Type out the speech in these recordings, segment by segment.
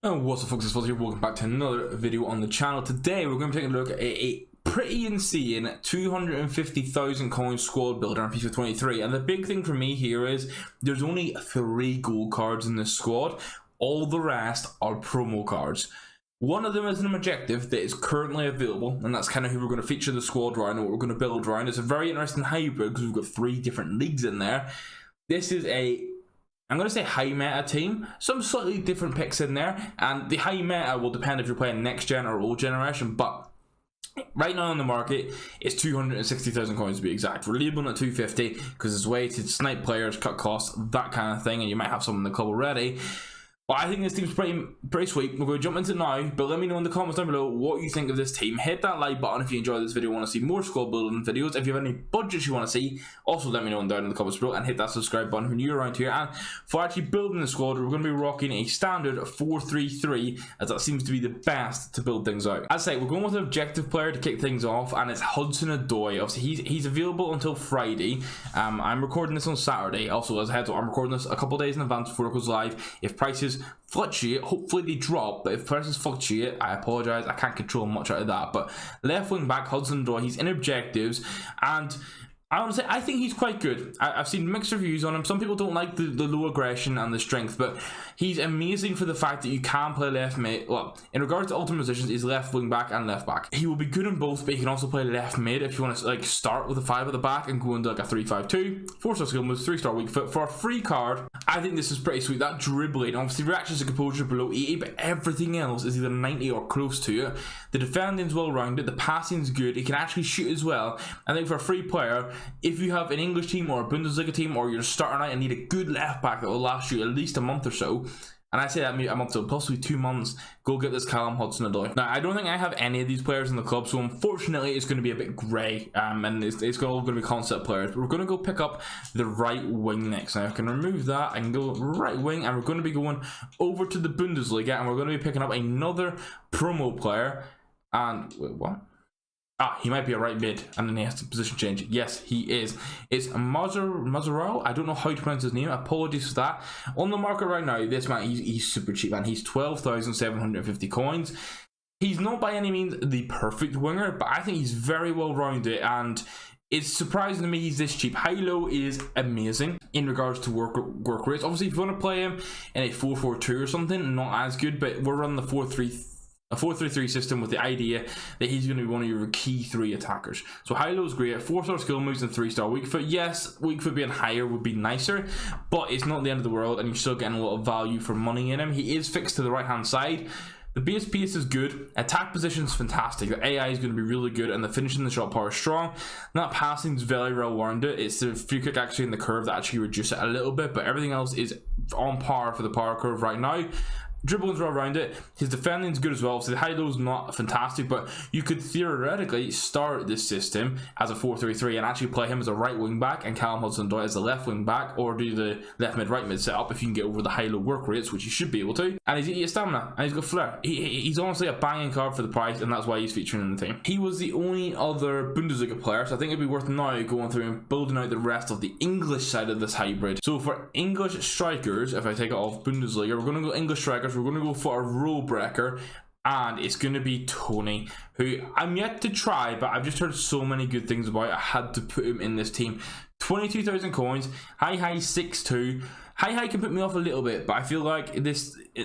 And what's up, folks? It's FUT here. Welcome back to another video on the channel. Today we're going to be taking a look at a pretty insane 250,000 coin squad builder on FIFA 23. And the big thing for me here is there's only 3 gold cards in this squad. All the rest are promo cards. One of them is an objective that is currently available, and that's kind of who we're going to feature the squad around and what we're going to build around. It's a very interesting hybrid because we've got 3 different leagues in there. This is I'm going to say high meta team, some slightly different picks in there, and the high meta will depend if you're playing next gen or old generation, but right now on the market it's 260,000 coins to be exact. We're labeling it 250 because it's a way to snipe players, cut costs, that kind of thing, and you might have some in the club already. But I think this team's pretty sweet. We're going to jump into it now, but let me know in the comments down below what you think of this team. Hit that like button if you enjoyed this video and want to see more squad building videos. If you have any budgets you want to see, also let me know down in the comments below, and hit that subscribe button when you're around here. And for actually building the squad, we're going to be rocking a standard 4-3-3, as that seems to be the best to build things out. As I say, we're going with an objective player to kick things off, and it's Hudson-Odoi. Obviously, he's available until Friday. I'm recording this on Saturday. Also, as a heads up, I'm recording this a couple days in advance before it goes live. If prices fluctuate, hopefully they drop, but if prices fluctuate, I apologize, I can't control much out of that. But left wing back Hudson-Odoi, he's in objectives, and I want to say I think he's quite good. I've seen mixed reviews on him. Some people don't like the low aggression and the strength, but he's amazing for the fact that you can play left mid. Well, in regards to ultimate positions, he's left wing back and left back. He will be good in both, but he can also play left mid if you want to like start with a 5 at the back and go into like a 3-5-2. 4-star skill moves, 3-star weak foot. For a free card, I think this is pretty sweet. That dribbling, obviously reactions to composure below 80, but everything else is either 90 or close to it. The defending's well rounded, the passing's good, he can actually shoot as well. I think for a free player, if you have an English team or a Bundesliga team, or you're starting out and need a good left back that will last you at least a month or so, and I say that a month, so possibly 2 months, go get this Callum Hudson-Odoi. Now, I don't think I have any of these players in the club, so unfortunately it's going to be a bit grey, and it's all going to be concept players. But we're going to go pick up the right wing next. Now, I can remove that, I can go right wing, and we're going to be going over to the Bundesliga, and we're going to be picking up another promo player. And, wait, what? He might be a right mid, and then he has to position change. Yes, he is. It's Mazarao. I don't know how to pronounce his name. Apologies for that. On the market right now, this man, he's super cheap, man. He's 12,750 coins. He's not by any means the perfect winger, but I think he's very well rounded, and it's surprising to me he's this cheap. High-low is amazing in regards to work rates. Obviously, if you want to play him in a 4-4-2 or something, not as good, but we're running the 4-3-3 system with the idea that he's going to be one of your key 3 attackers. So high-low is great. 4-star skill moves and 3-star weak foot. Yes, weak foot being higher would be nicer, but it's not the end of the world, and you're still getting a lot of value for money in him. He is fixed to the right-hand side. The base pace is good. Attack position is fantastic. The AI is going to be really good, and the finishing the shot power is strong. That passing is very well rounded. It's the free kick actually in the curve that actually reduce it a little bit, but everything else is on par for the power curve right now. Dribbling's well around it. His defending's good as well. So the high-low's not fantastic, but you could theoretically start this system as a 4-3-3 and actually play him as a right wing back and Callum Hudson-Odoi as a left wing back, or do the left mid right mid setup if you can get over the high-low work rates, which you should be able to. And he's got stamina and he's got flair. He's honestly a banging card for the price, and that's why he's featuring in the team. He was the only other Bundesliga player, so I think it'd be worth now going through and building out the rest of the English side of this hybrid. So for English strikers, if I take it off Bundesliga, we're going to go English strikers. We're going to go for a rule breaker, and it's going to be Tony, who I'm yet to try, but I've just heard so many good things about. I had to put him in this team. 22,000 coins, high 6'2". High can put me off a little bit, but I feel like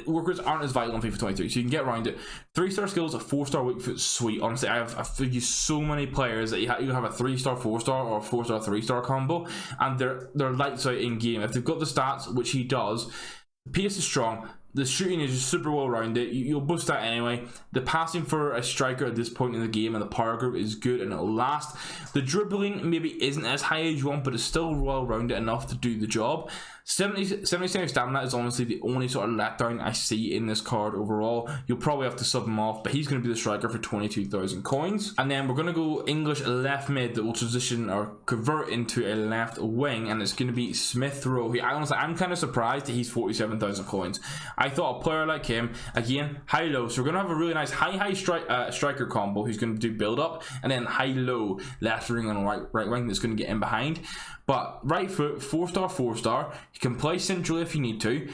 workers aren't as vital on FIFA 23, so you can get around it. 3-star skills, a 4-star weak foot, sweet. Honestly, I've used so many players that you have a 3-star 4-star or a 4-star 3-star combo, and they're lights out in game. If they've got the stats, which he does, the pace is strong. The shooting is just super well rounded. You'll boost that anyway. The passing for a striker at this point in the game and the power curve is good, and it'll last. The dribbling maybe isn't as high as you want, but it's still well rounded enough to do the job. 77 stamina is honestly the only sort of letdown I see in this card overall. You'll probably have to sub him off, but he's going to be the striker for 22,000 coins. And then we're going to go English left mid that will transition or convert into a left wing, and it's going to be Smith Rowe. I'm kind of surprised that he's 47,000 coins. I thought a player like him, again, high-low, so we're going to have a really nice high striker combo who's going to do build-up, and then high-low left wing and right wing that's going to get in behind. But right foot, 4-star, 4-star. You can play central if you need to.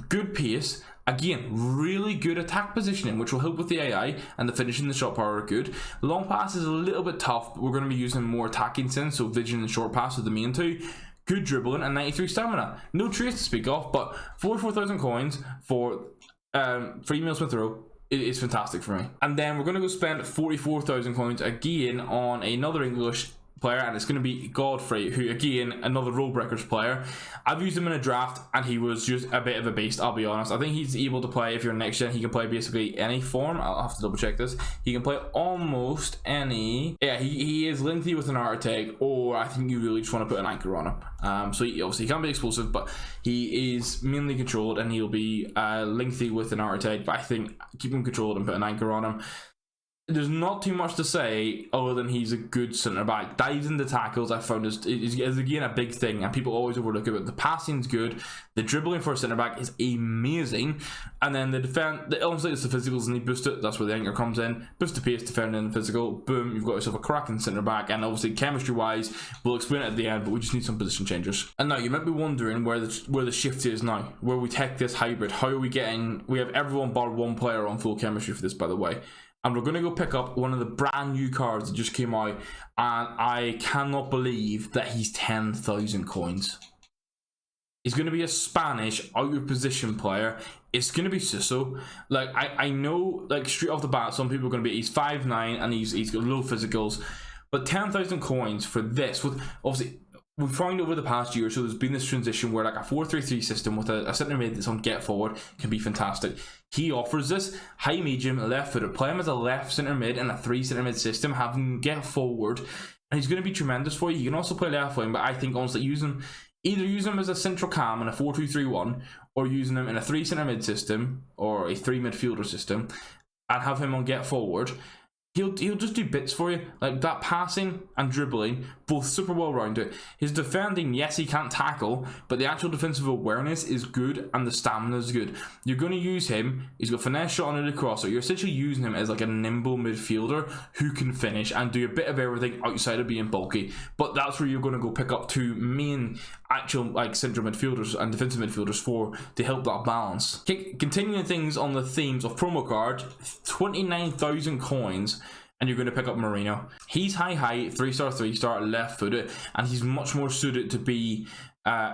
good pace. Again, really good attack positioning, which will help with the AI, and the finishing, the shot power are good. Long pass is a little bit tough, but we're going to be using more attacking sense, so vision and short pass are the main two. Good dribbling and 93 stamina. No trace to speak of, but 44,000 coins for Emil Smith Rowe is fantastic for me. And then we're going to go spend 44,000 coins again on another English player, and it's going to be Godfrey, who again, another Rule Breakers player. I've used him in a draft and he was just a bit of a beast, I'll be honest. I think he's able to play, if you're next gen, he can play basically any form. I'll have to double check this. He can play almost any. Yeah, he is lengthy with an art tag, or I think you really just want to put an anchor on him. So he obviously can be explosive, but he is mainly controlled, and he'll be lengthy with an art tag, but I think keep him controlled and put an anchor on him. There's not too much to say other than he's a good centre back. Dives into tackles, I found is again a big thing, and people always overlook it. But the passing's good, the dribbling for a centre back is amazing, and then the defend. Honestly, it's the physicals, and he boost it. That's where the anchor comes in. Boost the pace, defending, and physical. Boom, you've got yourself a cracking centre back, and obviously chemistry-wise, we'll explain it at the end. But we just need some position changes. And now you might be wondering where the shift is now, where we take this hybrid. How are we getting? We have everyone bar one player on full chemistry for this, by the way. And we're going to go pick up one of the brand new cards that just came out, and I cannot believe that he's 10,000 coins. He's going to be a Spanish out of position player. It's going to be Suso. Like, I know, like, straight off the bat, some people are going to be, he's 5'9", and he's got low physicals, but 10,000 coins for this, with obviously, we've found over the past year, so there's been this transition where like a 4-3-3 system with a centre mid that's on get forward can be fantastic. He offers this high medium left footed. Play him as a left centre mid in a 3 centre mid system, have him get forward, and he's going to be tremendous for you. You can also play left wing, but I think honestly either use him as a central cam in a 4-2-3-1, or using him in a 3 centre mid system or a 3 midfielder system, and have him on get forward. He'll just do bits for you, like that passing and dribbling, both super well rounded. His defending, yes, he can't tackle, but the actual defensive awareness is good and the stamina is good. You're going to use him. He's got finesse shot under the crosser. You're essentially using him as like a nimble midfielder who can finish and do a bit of everything outside of being bulky. But that's where you're going to go pick up two main actual like central midfielders and defensive midfielders to help that balance. Okay, continuing things on the themes of promo card, 29,000 coins. And you're going to pick up Marino. He's high height, 3-star, left footed, and he's much more suited to be.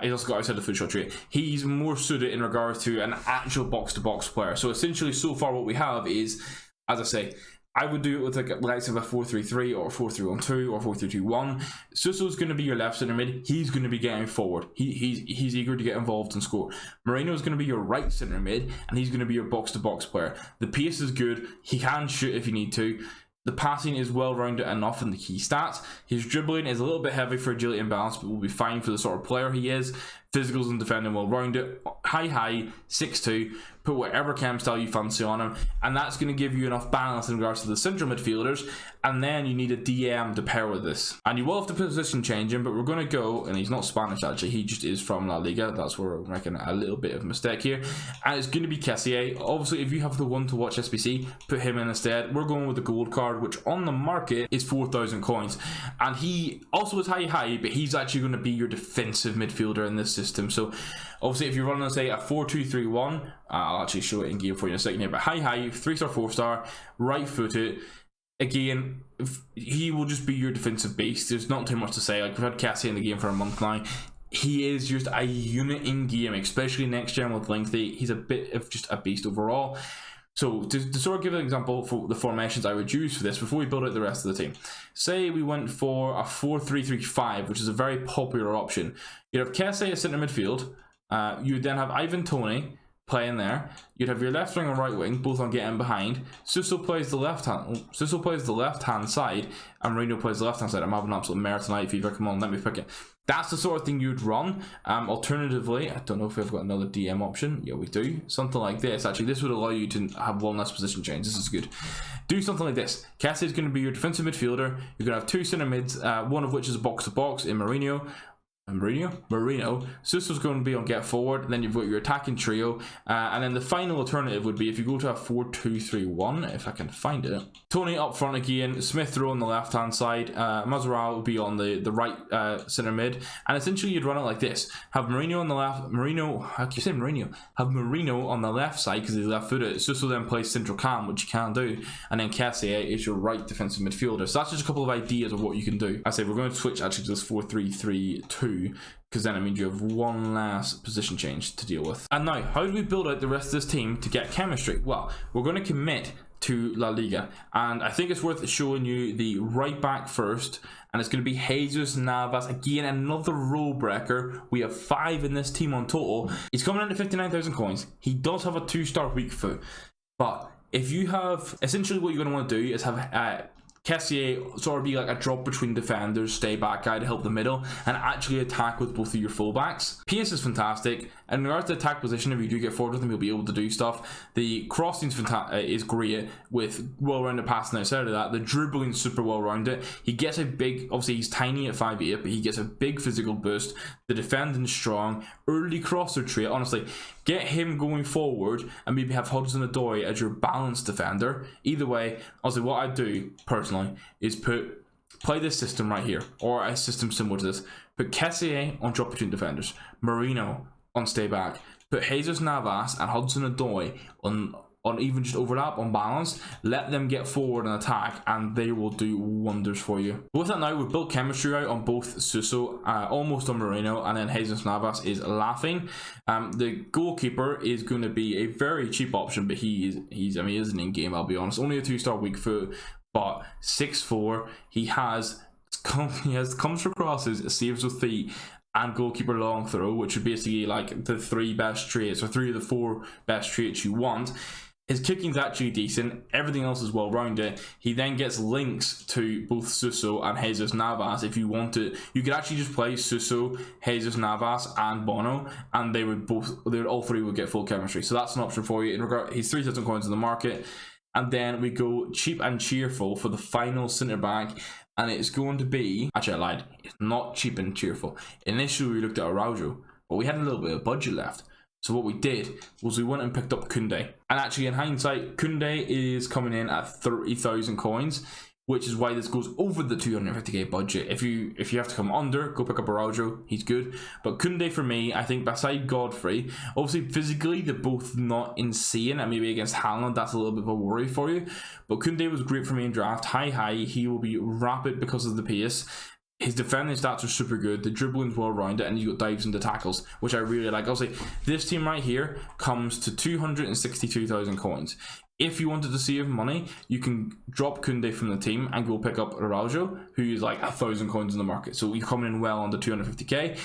He's also got outside the foot shot trait. He's more suited in regards to an actual box to box player. So essentially, so far what we have is, as I say, I would do it with like the likes of a 4-3-3 or 4-3-1-2 or 4-3-2-1. Suso's going to be your left centre mid. He's going to be getting forward. He's eager to get involved and score. Marino is going to be your right centre mid, and he's going to be your box to box player. The pace is good. He can shoot if you need to. The passing is well-rounded enough in the key stats. His dribbling is a little bit heavy for agility and balance, but will be fine for the sort of player he is. Physicals and defending well-rounded. High, 6'2". Put whatever cam style you fancy on him. And that's going to give you enough balance in regards to the central midfielders. And then you need a DM to pair with this. And you will have to position change him, but we're going to go, and he's not Spanish actually, he just is from La Liga. That's where I'm making a little bit of a mistake here. And it's going to be Kessié. Obviously, if you have the one to watch SBC, put him in instead. We're going with the gold card, which on the market is 4,000 coins. And he also is high, but he's actually going to be your defensive midfielder in this system. So obviously, if you're running, say, a 4-2-3-1, I'll actually show it in game for you in a second here, but high, 3-star, 4-star, right footed. Again, he will just be your defensive base. There's not too much to say. Like, we've had Cassie in the game for a month now. He is just a unit in game, especially next gen with lengthy. He's a bit of just a beast overall. So to sort of give an example for the formations I would use for this before we build out the rest of the team. Say we went for a 4-3-3-5, which is a very popular option. You'd have Kessié as centre midfield. You'd then have Ivan Toney playing there. You'd have your left wing and right wing both on getting behind. Suso plays the left hand side, and Marino plays the left hand side. I'm having an absolute mare tonight. FIFA, come on, let me pick it. That's the sort of thing you'd run. Alternatively, I don't know if we've got another DM option. Yeah, we do. Something like this. Actually, this would allow you to have one less position change. This is good. Do something like this. Kessié is going to be your defensive midfielder. You're going to have two centre mids, one of which is a box to box in Marino. Marino. Susso's going to be on get forward, and then you've got your attacking trio, and then the final alternative would be if you go to a 4-2-3-1, if I can find it. Tony up front again, Smith Rowe on the left hand side, Masvidal will be on the right center mid, and essentially you'd run it like this: have Marino on the left, have Marino on the left side because he's left footed. Susso then plays central cam, which you can do, and then Kessié is your right defensive midfielder. So that's just a couple of ideas of what you can do. I say we're going to switch actually to this 4-3-3-2. Because then it means you have one last position change to deal with. And now, how do we build out the rest of this team to get chemistry? Well, we're going to commit to La Liga, and I think it's worth showing you the right back first, and it's going to be Jesus Navas. Again, another rule breaker. We have 5 in this team on total. He's coming into 59,000 coins. He does have a 2-star weak foot, but if you have, essentially what you're going to want to do is have Kessié sort of be like a drop between defenders, stay back guy to help the middle, and actually attack with both of your fullbacks. PS is fantastic. In regards to attack position, if you do get forward with him, you'll be able to do stuff. The crossing is great with well-rounded passing outside of that. The dribbling super well-rounded. He gets a big, obviously he's tiny at 5'8", but he gets a big physical boost. The defending strong. Early crosser trait, honestly. Get him going forward and maybe have Hudson-Odoi as your balanced defender. Either way, honestly, what I do personally is play this system right here, or a system similar to this. Put Kessié on drop between defenders, Marino on stay back, put Jesus Navas and Hudson-Odoi on even just overlap on balance. Let them get forward and attack, and they will do wonders for you. But with that now, we've built chemistry out on both Susso, almost on Marino, and then Jesus Navas is laughing. The goalkeeper is going to be a very cheap option, but he isn't in game, I'll be honest. Only a 2-star weak foot, but 6'4". He comes for crosses, saves with feet, and goalkeeper long throw, which would basically like the 3 best traits, or 3 of the 4 best traits you want. His kicking's actually decent. Everything else is well rounded. He then gets links to both Susso and Jesus Navas. If you want to, you could actually just play Susso, Jesus Navas, and Bono, and they would all 3 would get full chemistry. So that's an option for you. In regard, he's 3,000 coins in the market, and then we go cheap and cheerful for the final centre back. And it's going to be, actually I lied, it's not cheap and cheerful. Initially we looked at Araujo, but we had a little bit of budget left. So what we did was we went and picked up Koundé. And actually in hindsight, Koundé is coming in at 30,000 coins, which is why this goes over the 250k budget. If you have to come under, go pick up Araujo, he's good. But Koundé for me, I think beside Godfrey, obviously physically they're both not insane, and maybe against Haaland that's a little bit of a worry for you. But Koundé was great for me in draft, high, he will be rapid because of the pace. His defending stats are super good, the dribbling's well rounded, and you got dives into tackles, which I really like. Obviously, this team right here comes to 262,000 coins. If you wanted to save money, you can drop Koundé from the team and go pick up Araujo, who is like 1,000 coins in the market. So you're coming in well under 250k.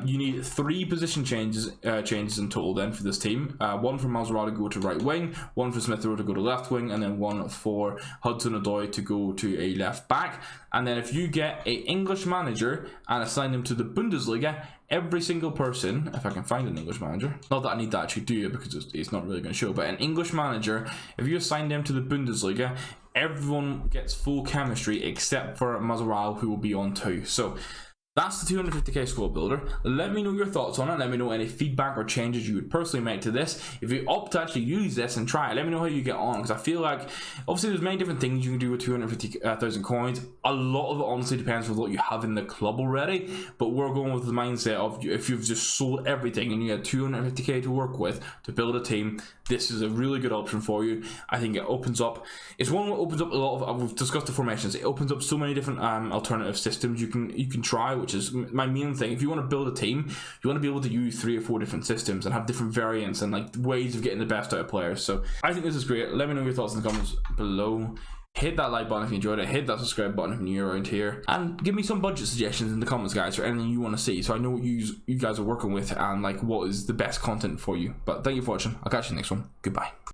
You need 3 position changes in total then for this team. 1 for Masvidal to go to right wing, 1 for Smith Rowe to go to left wing, and then 1 for Hudson-Odoi to go to a left back. And then if you get an English manager and assign them to the Bundesliga, every single person, if I can find an English manager, not that I need to actually do it because it's not really going to show, but an English manager, if you assign them to the Bundesliga, everyone gets full chemistry except for Masvidal, who will be on 2. So that's the 250k squad builder. Let me know your thoughts on it. Let me know any feedback or changes you would personally make to this. If you opt to actually use this and try it, let me know how you get on, because I feel like obviously there's many different things you can do with 250,000 coins. A lot of it honestly depends on what you have in the club already, but we're going with the mindset of if you've just sold everything and you had 250k to work with to build a team, this is a really good option for you. I think it opens up, it's one that opens up a lot of, we've discussed the formations, it opens up so many different alternative systems you can try, which is my main thing. If you want to build a team, you want to be able to use 3 or 4 different systems and have different variants and like ways of getting the best out of players. So I think this is great. Let me know your thoughts in the comments below. Hit that like button if you enjoyed it, hit that subscribe button if you're new around here, and give me some budget suggestions in the comments, guys, for anything you want to see, so I know what you guys are working with and like what is the best content for you. But thank you for watching. I'll catch you in the next one. Goodbye.